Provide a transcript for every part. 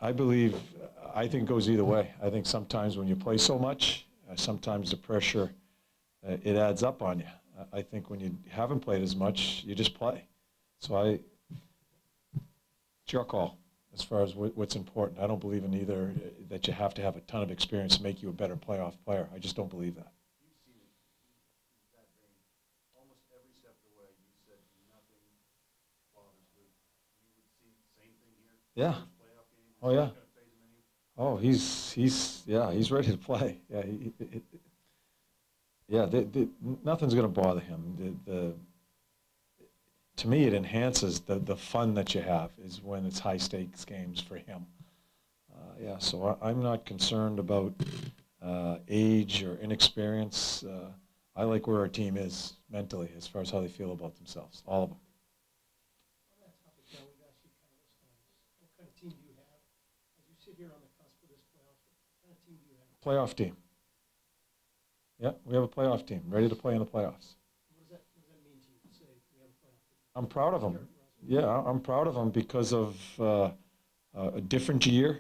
I think it goes either way. I think sometimes when you play so much, sometimes the pressure, it adds up on you. I think when you haven't played as much, you just play. So it's your call as far as what's important. I don't believe in either that you have to have a ton of experience to make you a better playoff player. I just don't believe that. You've seen it that vein almost every step of the way. You said nothing bothers Luke. You would see the same thing here. Yeah. Playoff game. Oh yeah. Oh, he's ready to play. Yeah, nothing's going to bother him. To me, it enhances the fun that you have is when it's high stakes games for him. Yeah, so I'm not concerned about age or inexperience. I like where our team is mentally as far as how they feel about themselves, all of them. On that topic, John, we've asked you countless times, what kind of team do you have? As you sit here on the cusp of this playoffs, what kind of team do you have? Playoff team. Yeah, we have a playoff team, ready to play in the playoffs. What does that mean to you to say we have a playoff team? I'm proud of them. Yeah, I'm proud of them because of a different year,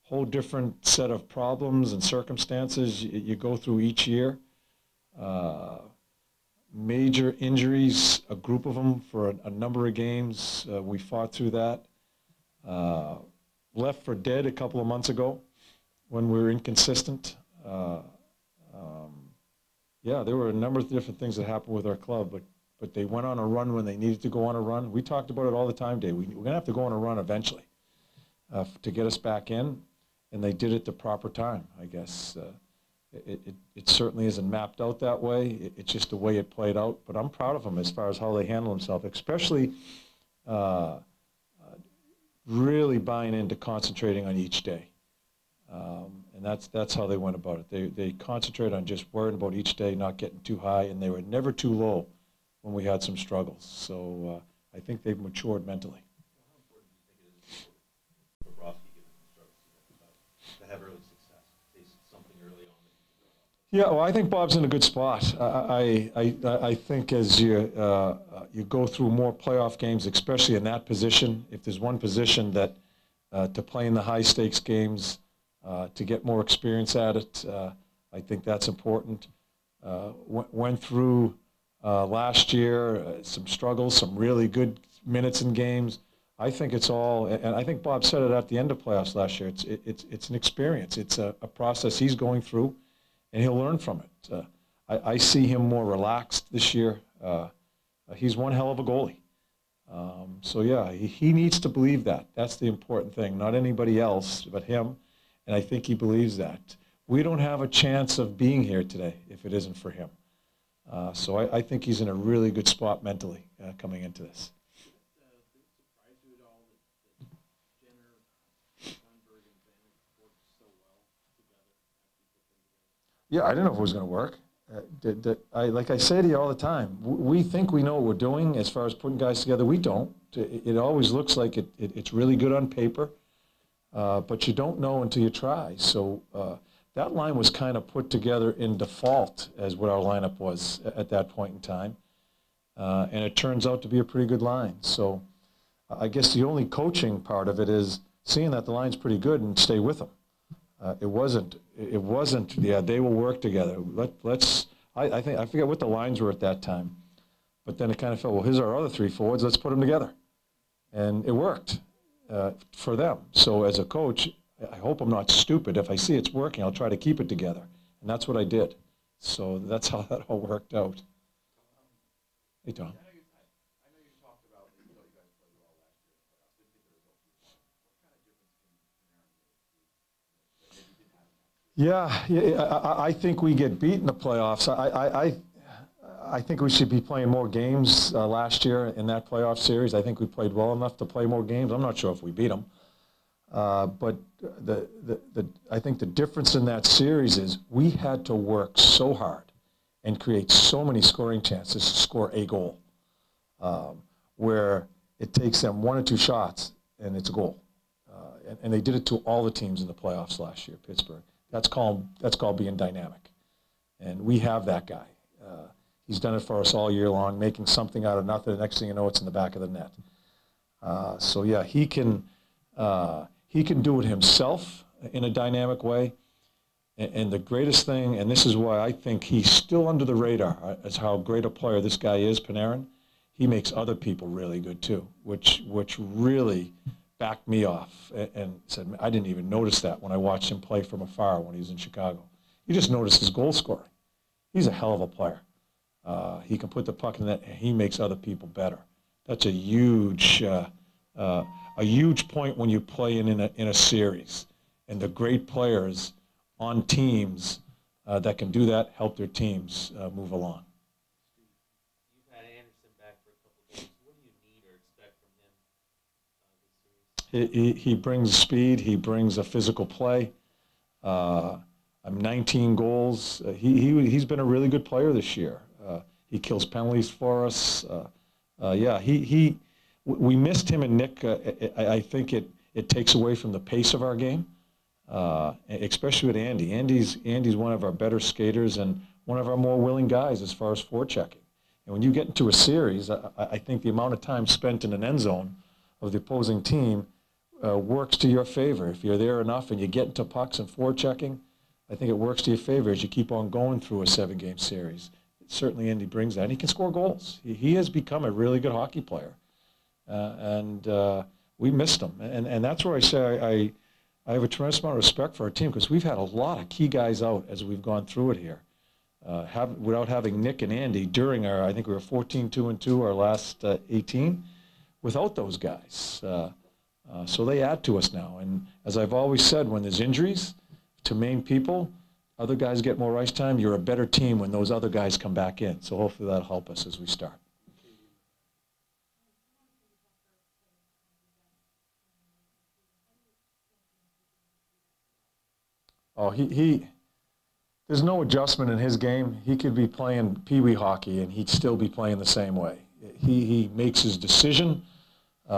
whole different set of problems and circumstances you go through each year. Major injuries, a group of them for a number of games. We fought through that. Left for dead a couple of months ago when we were inconsistent. Yeah, there were a number of different things that happened with our club, but they went on a run when they needed to go on a run. We talked about it all the time, Dave. We're going to have to go on a run eventually to get us back in, and they did it the proper time, I guess. It certainly isn't mapped out that way. It's just the way it played out. But I'm proud of them as far as how they handle themselves, especially really buying into concentrating on each day. And that's how they went about it. They concentrated on just worrying about each day, not getting too high, and they were never too low when we had some struggles. So I think they've matured mentally. How important do you think it is for Bobrovsky, given the struggles to have early success, taste something early on that you can build on? Yeah, well, I think Bob's in a good spot. I think as you go through more playoff games, especially in that position, if there's one position that to play in the high stakes games, to get more experience at it, I think that's important. Went through last year some struggles, some really good minutes in games. I think it's all, and I think Bob said it at the end of playoffs last year. It's an experience. It's a process he's going through, and he'll learn from it. I see him more relaxed this year. He's one hell of a goalie. So yeah, he needs to believe that. That's the important thing. Not anybody else, but him. And I think he believes that. We don't have a chance of being here today if it isn't for him. So I think he's in a really good spot mentally coming into this. Surprise you at all that Jenner, Steinberg, and Vanek worked so well together after you put them together? Yeah, I didn't know if it was going to work. Like I say to you all the time, we think we know what we're doing as far as putting guys together. We don't. It always looks like it's really good on paper, but you don't know until you try. So that line was kind of put together in default as what our lineup was at that point in time, and it turns out to be a pretty good line. So I guess the only coaching part of it is seeing that the line's pretty good and stay with them. It wasn't. Yeah, they will work together. I forget what the lines were at that time, but then it kind of felt, well, here's our other three forwards. Let's put them together, and it worked for them. So as a coach, I hope I'm not stupid. If I see it's working, I'll try to keep it together, and that's what I did. So that's how that all worked out. Hey, Tom. I know you talked about you thought you guys played well last year in the playoffs. Didn't think the results would come. What kind of difference can Aaron make that maybe didn't happen? Yeah, I think we get beat in the playoffs. I think we should be playing more games last year in that playoff series. I think we played well enough to play more games. I'm not sure if we beat them. But I think the difference in that series is we had to work so hard and create so many scoring chances to score a goal, where it takes them one or two shots and it's a goal. And they did it to all the teams in the playoffs last year, Pittsburgh. That's called being dynamic. And we have that guy. He's done it for us all year long, making something out of nothing. The next thing you know, it's in the back of the net. So yeah, he he can do it himself in a dynamic way. And the greatest thing, and this is why I think he's still under the radar, as how great a player this guy is, Panarin, he makes other people really good too, which really backed me off and said, I didn't even notice that when I watched him play from afar when he was in Chicago. You just noticed his goal scoring. He's a hell of a player. He can put the puck in the net, and he makes other people better. That's a huge point when you play in a series. And the great players on teams that can do that help their teams move along. You've had Anderson back for a couple of games. What do you need or expect from him this series? He brings speed. He brings a physical play. 19 goals. He's been a really good player this year. He kills penalties for us. We missed him and Nick. I think it takes away from the pace of our game, especially with Andy. Andy's one of our better skaters and one of our more willing guys as far as forechecking. And when you get into a series, I think the amount of time spent in an end zone of the opposing team works to your favor. If you're there enough and you get into pucks and forechecking, I think it works to your favor as you keep on going through a 7-game series. Certainly Andy brings that, and he can score goals. He has become a really good hockey player, and we missed him. And that's where I say I have a tremendous amount of respect for our team, because we've had a lot of key guys out as we've gone through it here. Without having Nick and Andy during I think we were 14-2-2 our last 18, without those guys. So they add to us now. And as I've always said, when there's injuries to main people, other guys get more ice time, you're a better team when those other guys come back in. So hopefully that'll help us as we start. Oh, there's no adjustment in his game. He could be playing pee-wee hockey and he'd still be playing the same way. He makes his decision.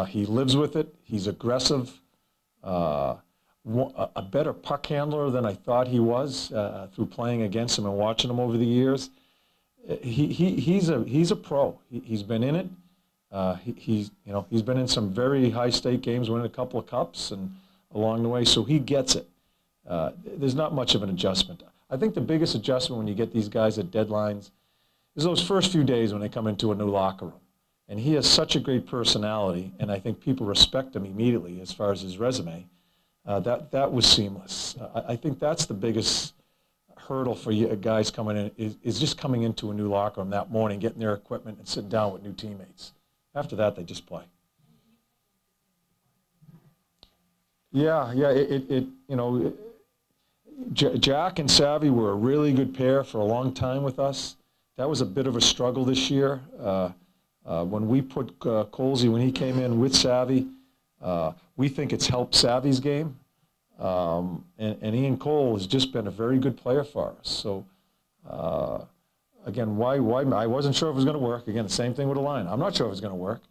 He lives with it. He's aggressive. A better puck handler than I thought he was through playing against him and watching him over the years. He's a pro. He's been in it. He's been in some very high stake games, winning a couple of cups and along the way, so he gets it. There's not much of an adjustment. I think the biggest adjustment when you get these guys at deadlines is those first few days when they come into a new locker room. And he has such a great personality, and I think people respect him immediately as far as his resume. That was seamless. I think that's the biggest hurdle for you guys coming in is just coming into a new locker room that morning, getting their equipment and sitting down with new teammates. After that, they just play. Yeah. Jack and Savvy were a really good pair for a long time with us. That was a bit of a struggle this year. When we put Colsey, when he came in with Savvy, we think it's helped Savvy's game. And Ian Cole has just been a very good player for us. So, again, why I wasn't sure if it was going to work. Again, the same thing with a line. I'm not sure if it's going to work.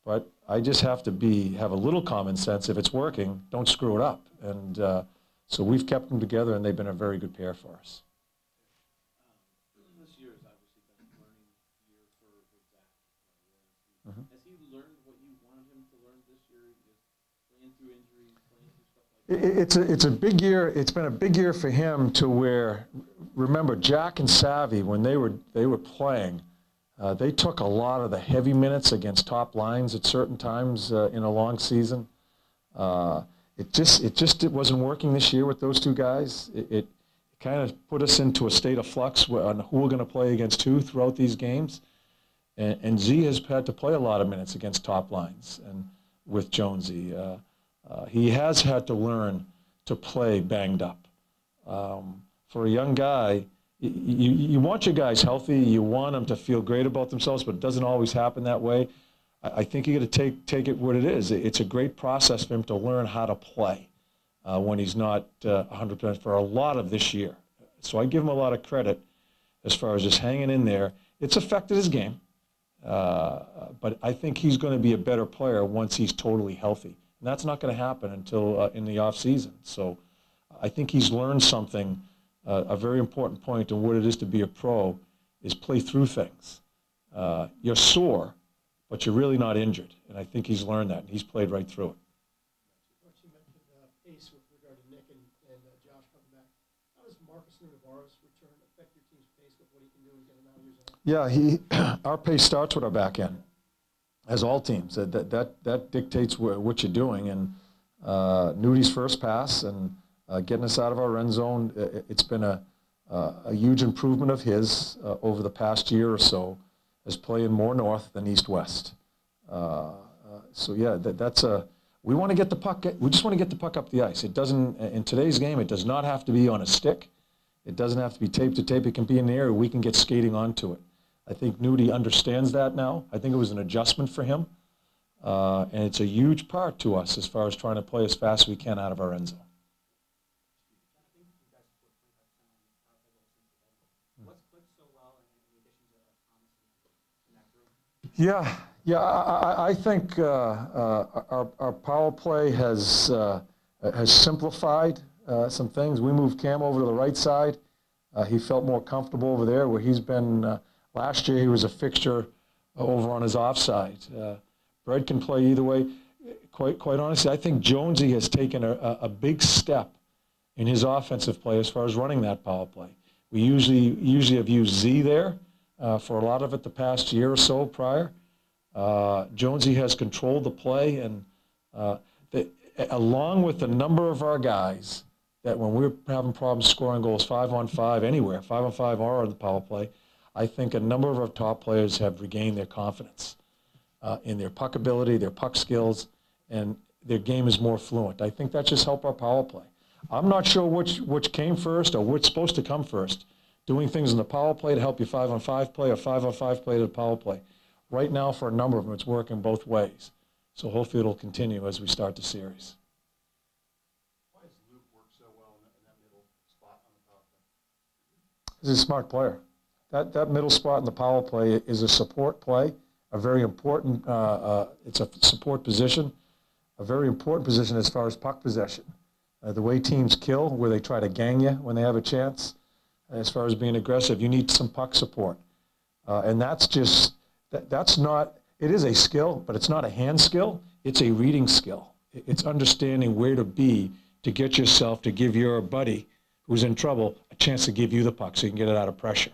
But I just have to have a little common sense. If it's working, don't screw it up. And so we've kept them together, and they've been a very good pair for us. This year has obviously been a learning year for Zach. Has he learned what you wanted him to learn this year? Just playing through injuries, playing through stuff like that? It's a big year. It's been a big year for him to where, remember, Jack and Savvy, when they were playing, they took a lot of the heavy minutes against top lines at certain times in a long season. It wasn't working this year with those two guys. It kind of put us into a state of flux on who we're going to play against who throughout these games. And Z has had to play a lot of minutes against top lines and with Jonesy. He has had to learn to play banged up. For a young guy, you want your guys healthy. You want them to feel great about themselves, but it doesn't always happen that way. I think you got to take it what it is. It's a great process for him to learn how to play when he's not 100% for a lot of this year. So I give him a lot of credit as far as just hanging in there. It's affected his game, but I think he's going to be a better player once he's totally healthy. And that's not going to happen until in the off season. So I think he's learned something. A very important point in what it is to be a pro is play through things. You're sore, but you're really not injured. And I think he's learned that, and he's played right through it. What you mentioned, pace with regard to Nick and Josh coming back. How does Marcus Navarro's return affect your team's pace with what he can do and get him out of your zone? Yeah, our pace starts with our back end, as all teams. That dictates what you're doing. And Nudi's first pass and getting us out of our end zone, it's been a huge improvement of his over the past year or so, as playing more north than east-west. So yeah, that's a. We want to get the puck. We just want to get the puck up the ice. It doesn't. In today's game, it does not have to be on a stick. It doesn't have to be tape to tape. It can be in the air. We can get skating onto it. I think Nudie understands that now. I think it was an adjustment for him, and it's a huge part to us as far as trying to play as fast as we can out of our end zone. Yeah, I think our power play has simplified some things. We moved Cam over to the right side. He felt more comfortable over there, where he's been. Last year he was a fixture over on his offside. Brad can play either way. Quite honestly, I think Jonesy has taken a big step in his offensive play as far as running that power play. We usually have used Z there. For a lot of it the past year or so prior. Jonesy has controlled the play, and along with a number of our guys that when we're having problems scoring goals 5-on-5 anywhere, 5-on-5 or on the power play, I think a number of our top players have regained their confidence in their puck ability, their puck skills, and their game is more fluent. I think that just helped our power play. I'm not sure which came first or what's supposed to come first. Doing things in the power play to help you 5-on-5 play or 5-on-5 play to the power play. Right now, for a number of them, it's working both ways. So hopefully it'll continue as we start the series. Why does Luke work so well in that middle spot on the power play? He's a smart player. That middle spot in the power play is a support play, a very important, it's a support position, a very important position as far as puck possession. The way teams kill, where they try to gang you when they have a chance, as far as being aggressive, you need some puck support. And that's just, that's not, it is a skill, but it's not a hand skill, it's a reading skill. It's understanding where to be to get yourself, to give your buddy who's in trouble a chance to give you the puck so you can get it out of pressure.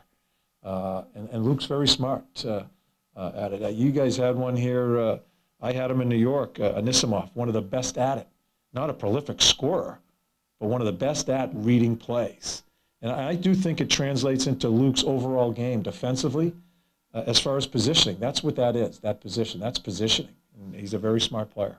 And Luke's very smart at it. You guys had one here, I had him in New York, Anisimov, one of the best at it. Not a prolific scorer, but one of the best at reading plays. And I do think it translates into Luke's overall game defensively as far as positioning. That's what that is, that position. That's positioning. And he's a very smart player.